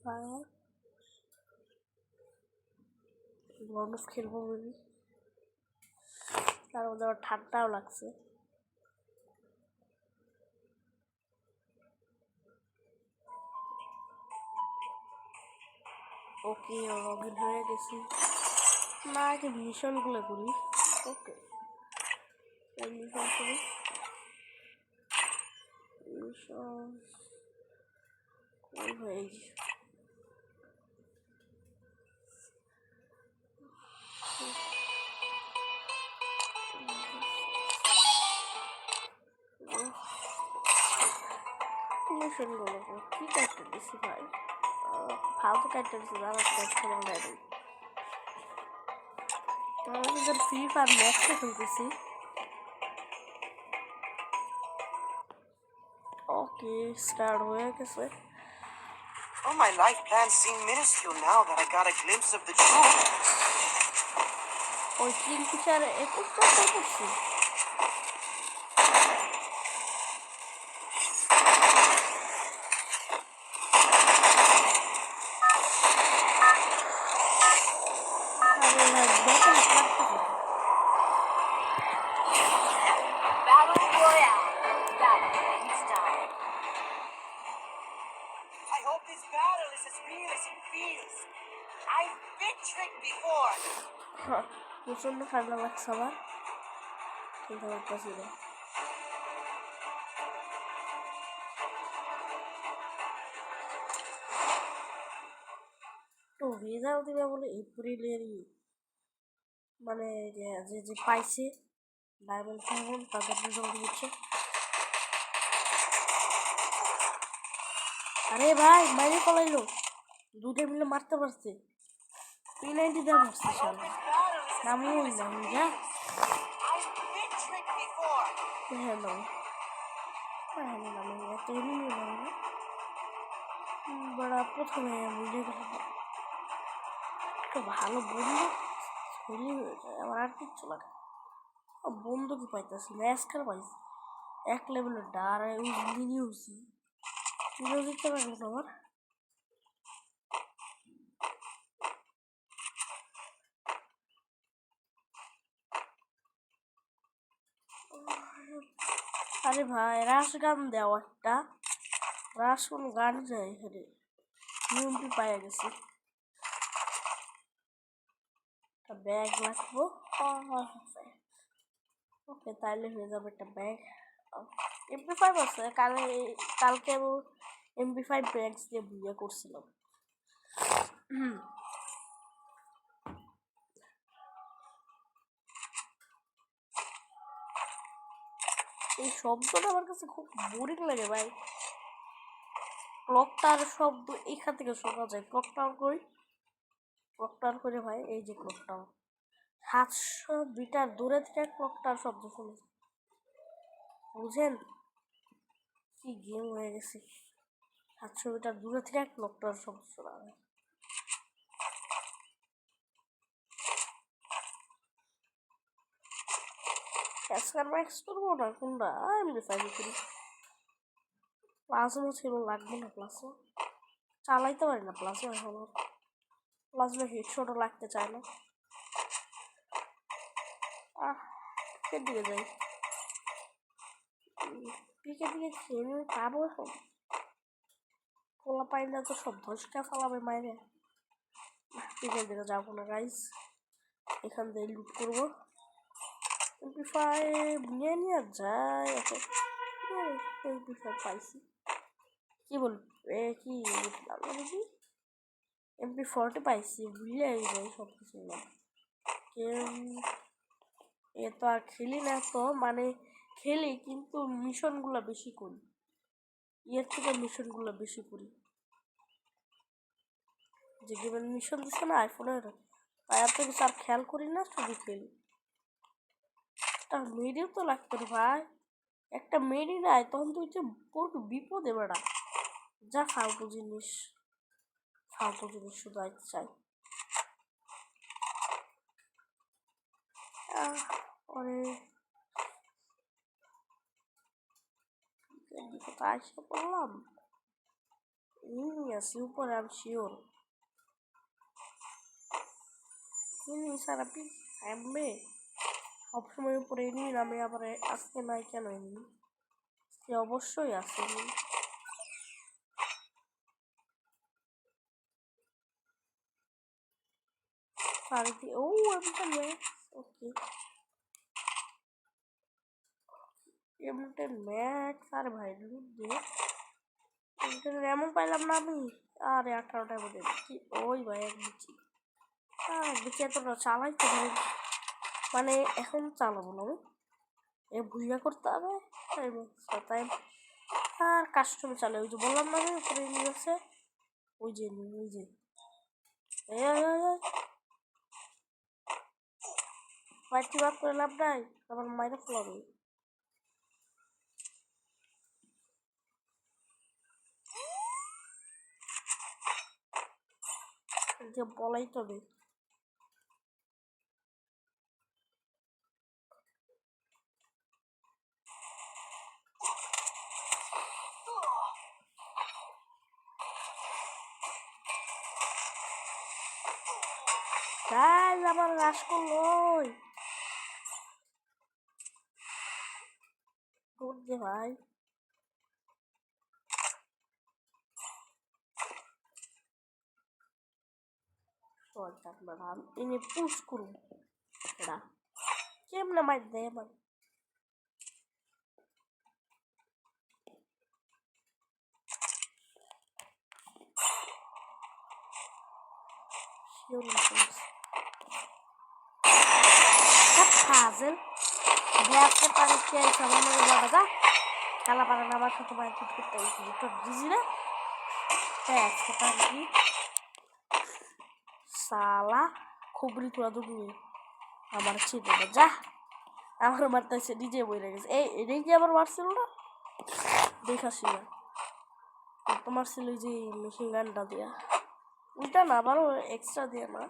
Fire বরফ খেলবো বলি, তার মধ্যে আবার ঠান্ডাও লাগছে। ওকে লগ ইন হয়ে গেছি, না আগে মিশনগুলো করি। ওকে মিশন করি, মিশন কই হয়ে মিশনগুলো কি কাটতে দিছি ভাই, ফালতু কাটতে দিছি, আমার কাছে দেয়। তাহলে ফ্রি ফায়ার ম্যাক্সে খেলতেছি। ওকে স্টার্ট হয়ে গেছে। Oh, my life plans seem minuscule now that I got a glimpse of the truth. ওই তিন পিছার একুশ টাকা করছি। Battle Royale. That ends time. I hope this battle is as real as it feels. I've been tricked before. প্রচন্ড ঠান্ডা লাগছে আমার, খেলতে পারতেছি না। তো রেজাল্ট দিবে বলে এপ্রিলেরই, মানে যে যে পাইছে ডায়মন্ড ফাইমন্ড তাদের রেজাল্ট দিচ্ছে। আরে ভাই মাইরে পলাইলো, দুটো মিলে মারতে পারছে, P90 দেওয়া পারছে সামনে নামও না যা। হ্যাঁ নাম হ্যাঁ নাম একটা এমনি নাম না বড় প্রথমে বুঝে গেল একটা ভালো বন্ধু হয়ে যায়, আমার আর কিচ্ছু লাগে বন্ধু কি পাইতেছি না, এসকার পাইছি এক লেভেলের ডার নিউছি তুইও দিতে পারবো না আমার। আরে ভাই রাশ গান দেওয়া একটা, রাশ কোনো গান যায় এখানে, ইউএমপি পাইয়া গেছি, একটা ব্যাগ লাগবো। ওকে তাইলে হয়ে যাবে একটা ব্যাগ। MP5 আছে, কালকে আমি MP5 ব্যাগস দিয়ে বিয়ে করছিলাম। এই শব্দটা আমার কাছে খুব বোরিং লাগে ভাই, ক্লকটার শব্দ এখান থেকে শোনা যায়, ক্লকটার করি ক্লকটার করে ভাই, এই যে ক্লকটাও 700 মিটার দূরে থেকে ক্লকটার শব্দ শুনে, বুঝেন কি গেম হয়ে গেছে, 700 মিটার দূরে থেকে ক্লকটার শব্দ শোনা যায়। এসকার ম্যাক্স করবো না কোনটা, আমি ফাইভ করি, প্লাজমা ছিল লাগবে না, প্লাজমা চালাইতে পারি না, প্লাজমা এখন প্লাজমা হেডশটও লাগতে চায় না। পিকের দিকে যাই, পিকের দিকে খেয়ে পাবো এখন, পোলা পাই না তো সব ধসকা ফালাবে মাইরে, পিকের দিকে যাবো না গাইস, এখান থেকে লুট করবো। MP5 নিয়ে নিয়ে যায় এখন, MP5 পাইছি, কি বল কি দেখি MP40 পাইছি, ভুলে যাই সব কিছু এ তো আর খেলি না তো, মানে খেলি কিন্তু মিশনগুলো বেশি করি, এর থেকে মিশনগুলো বেশি করি, যে গেমের মিশন দিচ্ছে না আইফোনের, তাই এত কিছু আর খেয়াল করি না, শুধু খেলি। একটা মেয়েও তো লাগতো রে ভাই, একটা মেয়েরই নাই তখন তুই যে পুরো বিপদে বেড়া, যা ফালতু জিনিস শুধু আইতে চাই। ওরে কোথায় এসে পড়লাম, আছি উপরে, আমি শিওর। এনিমি সারা পিস থামবে সবসময় উপরে, এনিমি নামে আবার আজকে নাই কেন? এনিমি সে অবশ্যই আছে enemy। চারিদিকে ও এমটা ওকে এমটেন ম্যাক্স। আরে ভাই লুট দিয়ে এমন পাইলাম না আমি। আরে 18টার মধ্যে কি ওই ভাই এক বিচি, এক বিচি এতটা চালাইতে পারি মানে এখন চালাবো না এ ভুইয়া করতে হবে। তাই আর কাস্টমে চালে ওই যে বললাম না আমি উপরে নিয়ে গেছে ওই যে ওই যে মাইটি বাদ করে লাভ নাই, আবার মাইরে ফেলাবে। যে বলাই তবে গাইজ আমার রাশ করলো যে ভাই। ইনি পুশ করুন এটা কেমনে মার দেয় আমার। Hazel গ্যাসে পানি খেয়ে সামান্য যাওয়া যা কালা পাড়া নামার সাথে মায়ের কুট করতে তো বুঝি না আজকে পানি সালা খুবরি তোরা দুটো আমার ছিল না যা আমার মারতেছে নিজে বই গেছে। এই এটাই কি আবার মারছিল না দেখাছি না তোমার ছিল যে মেশিন গানটা দিয়া ওইটা না আবারও এক্সট্রা দিয়ে না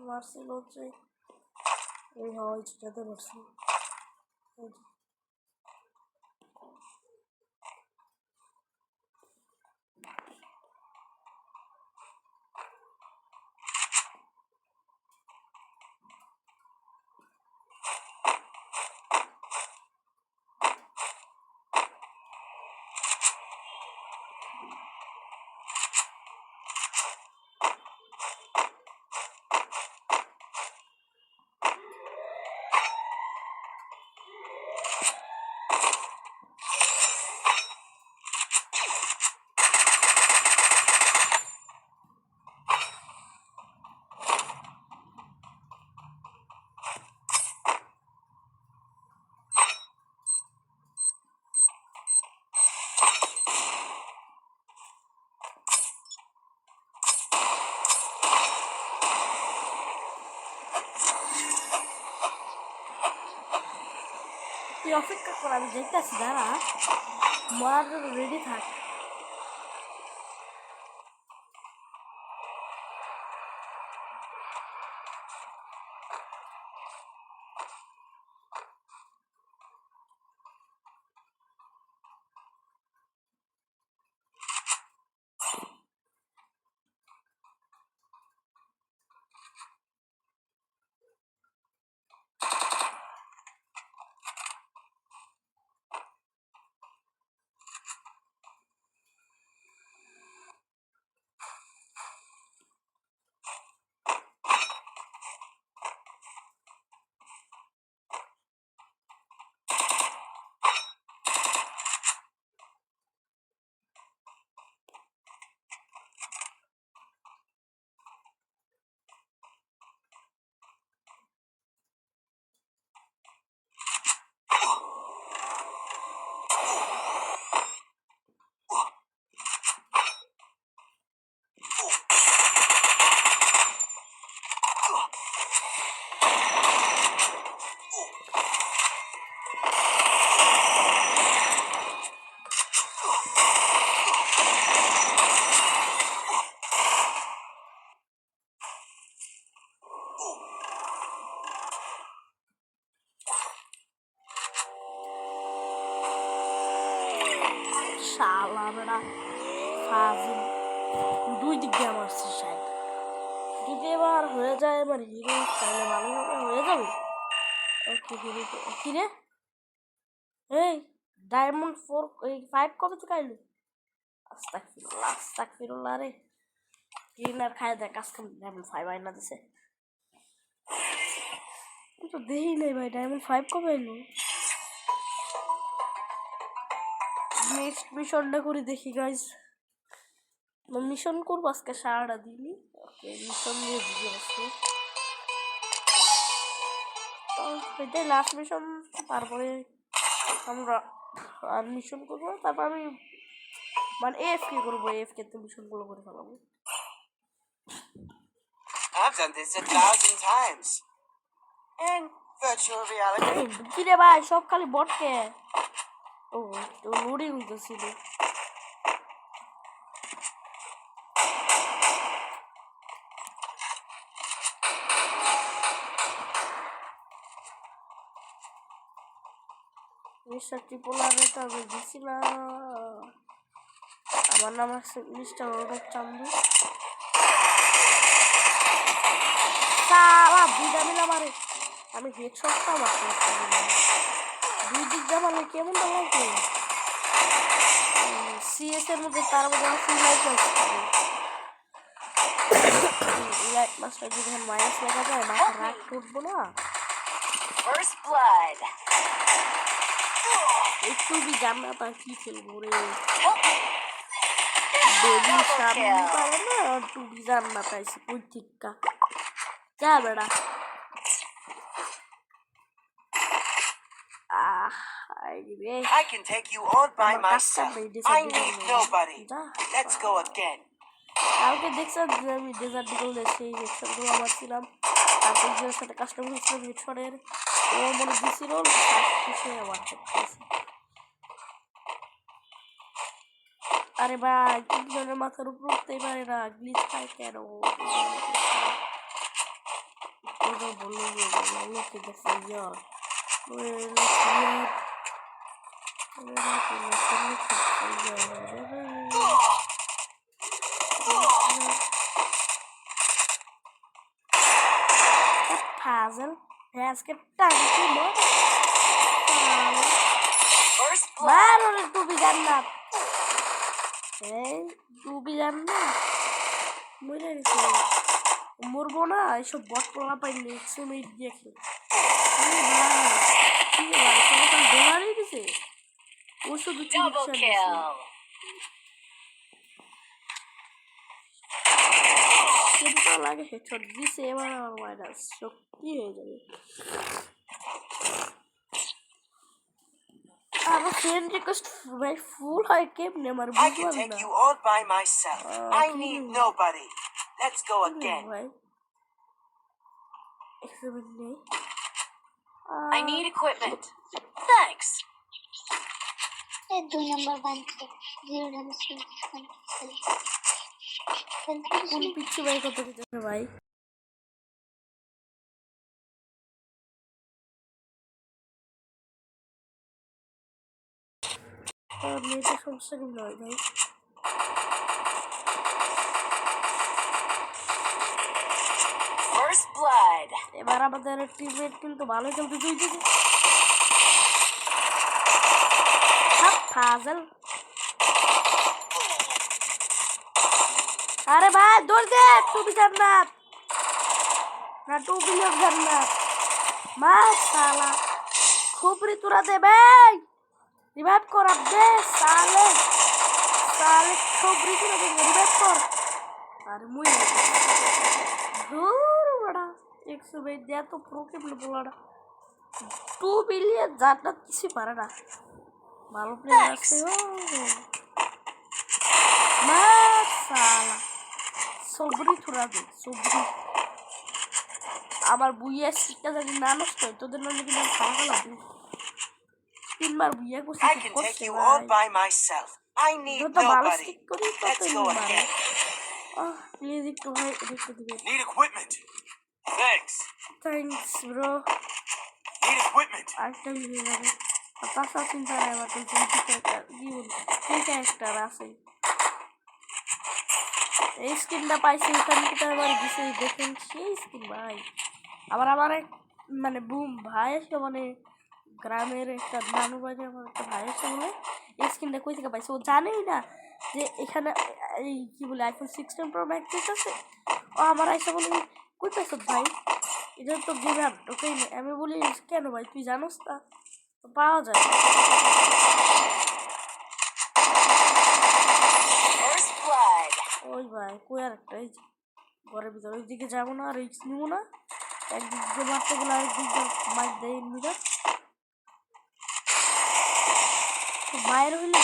মারছিল হচ্ছে ওই হয় যেটাতে মারছিল। তুই অপেক্ষা কর আমি দেখতেছি দাঁড়া মার রেডি থাক। শালা বেড়া ফাজিল দুই দিক দিয়ে মারছে শায়দ যদি এবার হয়ে যায় এবার হিরো তাহলে ভালো হবে হয়ে যাবে ওকে হিরো কি রে এই ডায়মন্ড 4 এই 5 কবে থেকে আইলো আস্তাগফিরুল্লাহ রে ক্লিনার খায় দেখ আজকে ডায়মন্ড 5 আইনা দিছে আমি তো দেখি নাই ভাই ডায়মন্ড 5 কবে আইলো নেক্সট মিশনটা করে দেখি গাইস মিশন করবো আজকে সারাটা দিনই ওকে মিশন নিয়ে ভিডিও আসছে তো এটাই লাস্ট মিশন তারপরে আমরা আর মিশন করবো তারপর আমি মানে এএফকে করবো এএফকে তে মিশনগুলো করে ফেলাবো I've done this 1,000 times. In virtual reality. কি রে ভাই সব খালি বটকে ও তো লোডিং হইতেছিল মিস্টার ট্রিপোলারে তো আমি দিছিলাম আমার নাম আছে মিস্টার অরূপ চান্দু সারা দুইটা মিলা মারে আমি হেডশটটা মারতে দুই দিক দিয়ে মারলে কেমন লাগে সিএস এর মধ্যে তার মধ্যে আমার ফুল লাইফ আছে লাইট মাস্টার যদি মাইনাস লেখা যায় মাথা রাগ করবো না First blood. একটু বি জানা তা কি খেলবো রে Help me. বেবি Double সামনে kill. পারে না একটু বি জানা পাইছি কই ঠিকা যা বেড়া আই রে I can take you all by আমার কাজটা myself. নেই I need nobody. যা Let's go again. কালকে দেখছেন যে আমি ডেজার্ট ডিগল সেই হেডশটগুলো মারছিলাম তারপর যে সাথে কাস্টমার হচ্ছিলাম হেডশটের ও মনে দিছিল সে আমার খেয়েছে আরে ভাই তিনজনের মাথার উপর উঠতেই পারে না গ্লিচ খায় কেন বললো যে লোকে দেখছে ইয়ার Puzzle has kept tanking more. First blood. Baru itu bisa nak. Itu bisa nak. Mulai di sini. Umur bona, isu bot pola paling semai dia ke. Ini lah, kalau kan dolar ini sih. Usu tu Double kill. Kita lagi headshot di sini mana mana shokti aja. Our friend request by full high cap never I can take you all by myself. I need nobody. Let's go again. I need equipment. Thanks. 2 number 1 0 number 1 পিছু ভাই কত দিতে ভাই মেয়েটা সমস্যা কি নয় ভাই First blood. এবার আমাদের টিমমেট কিন্তু ভালো খেলতে দুই দিকে পাজল আরে ভাই দৌড় দে টুপি জান্নাত না টুপি লোক জান্নাত মাশাআল্লাহ খুবরি তোরা দে ভাই রিভাইভ কর দে সালে সালে খুবরি তোরা দে রিভাইভ কর আর মুই দূর বড়া 120 দেয়া তো প্রো কে বলড়া 2 বিলিয়ন জান্নাত কিছু পারে না ভালো প্লেয়ার আছে ও মাশাআল্লাহ সবরি তোরা দে সবরি আবার বুইয়া শিক্ষা জানি না নষ্ট হয় তোদের নামে কিন্তু খাওয়া লাগবে তিনবার বুইয়া করছি I can take you all by myself. I need nobody. Let's go again. Please একটু ভাই দেখতে দিবে Need equipment. Thanks. Thanks bro Need equipment. আরেকটা ভিডিও যাবে আর তাছাড়া চিন্তা নাই আমার তো কি বলবো ঠিক একটা আছে এই স্কিনটা পাইছি এখান থেকে আমার দিছে দেখেন সেই স্কিন ভাই। আবার আমার এক মানে বুম ভাই এসে মানে গ্রামের একটা নানু বাড়ি আমার একটা ভাই এসে বলে এই স্কিনটা কই থেকে পাইছে, ও জানেই না যে এখানে এই কি বলে আইফোন 16 প্রো ম্যাক্স আছে। ও আমার এসে বলে কই পাইছ ভাই, এটা তো দিবেন ওকেই নেই। আমি বলি কেন ভাই তুই জানোস না, তো পাওয়া যায়। First blood. ওই ভাই কই আর একটা এই যে ঘরের ভিতরে ওই দিকে যাবো না, রিস্ক নিবো না, একদিক দিয়ে মারতে গেলে আরেকদিক দিয়ে মার দেয় এমনিটা। মায়ের হইলে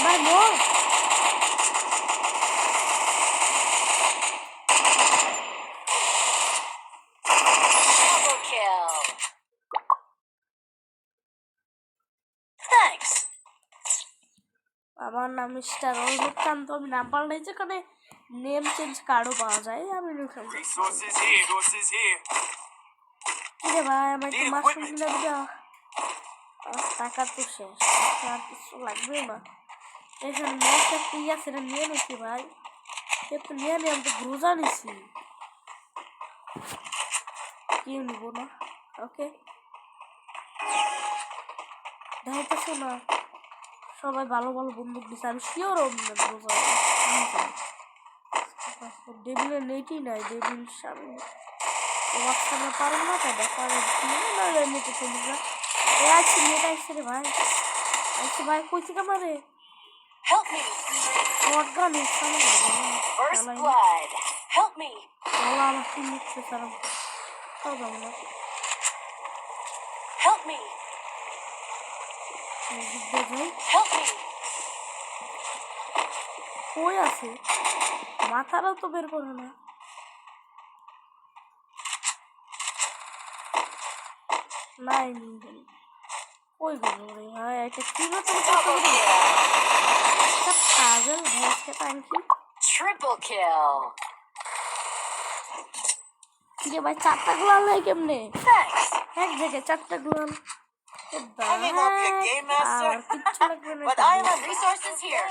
ভাই মোর Double kill. Thanks. আমার নাম মিস্টার রোহিত কান্ত, আমি নাম পাল্টাইছি, এখানে নেম চেঞ্জ কার্ডও পাওয়া যায়। আমি ওখানে Resources here. Resources here. কিরে ভাই আমার একটু মাশরুম কিনে দিবি? টাকা তো শেষ, আর কিছু লাগবে না। এখানে ম্যাচ একটা ইয়ে আছে, এটা নিয়ে নিচ্ছি ভাই, সে তো নিয়ে নি, আমি তো গ্রোজা নিছি, কি নিব না। ওকে দেখাইতেছো না সবাই ভালো ভালো বন্দুক দিচ্ছে, আমি শিওর গ্রোজা ডেবিলের নেটই নাই, ডেবিল সামনে ওয়াক্সামে পারো না তাই দেখা নেটে চলি না। এ আছি নেট আসছে রে ভাই, আইসে ভাই কই থেকে মারে Help me. শটগান ইসানো First blood. Help me. ওলা আমার কি নিচ্ছে সারা সব না Help me. ভাই Help me. কই আছে, মাথাটাও তো বের করে না। নাই কই গেল রে ভাই, এটা কি নতুন Double kill. পাগল ভেসকে টাঙ্কি Triple kill. কিরে ভাই চারটা গোলাল নাই কেমনে Thanks. এক জায়গায় চারটা গোলাল? I may not be a game master, আর কিচ্ছু লাগবে না, but I have resources here.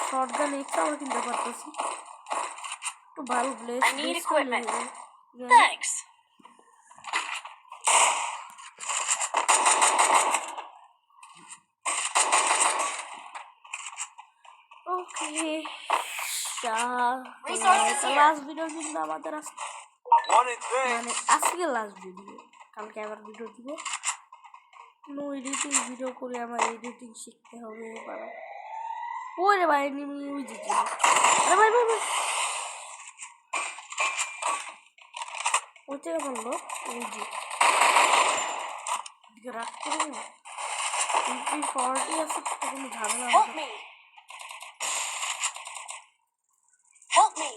Shotgun extra আমরা কিনতে পারতেছি, একটু ভালো blade I need equipment. Thanks. Okay Resources here. Last video কিন্তু আমাদের I wanted মানে আজকে লাস্ট ভিডিও, কালকে আবার ভিডিও দিব। নো এডিটিং ভিডিও করে আমার এডিটিং শিখতে হবে এবার। ওই রে ভাই নিমি ওই যে আরে ভাই ভাই ভাই ওই থেকে বললো ওই যে দিকে রাখ করে এন্ট্রি 40 আছে তো কোনো ঝামেলা Help হবে। me. Help me.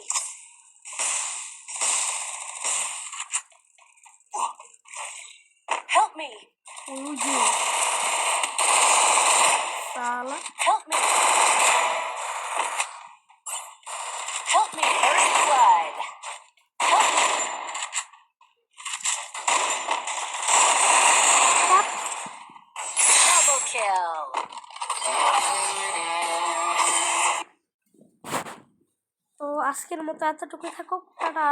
Help me. ওই যে সালা Help me. Help me. First blood. Help me. Double kill. তো আজকের মতো এতটুকুই থাকুক, টাটা।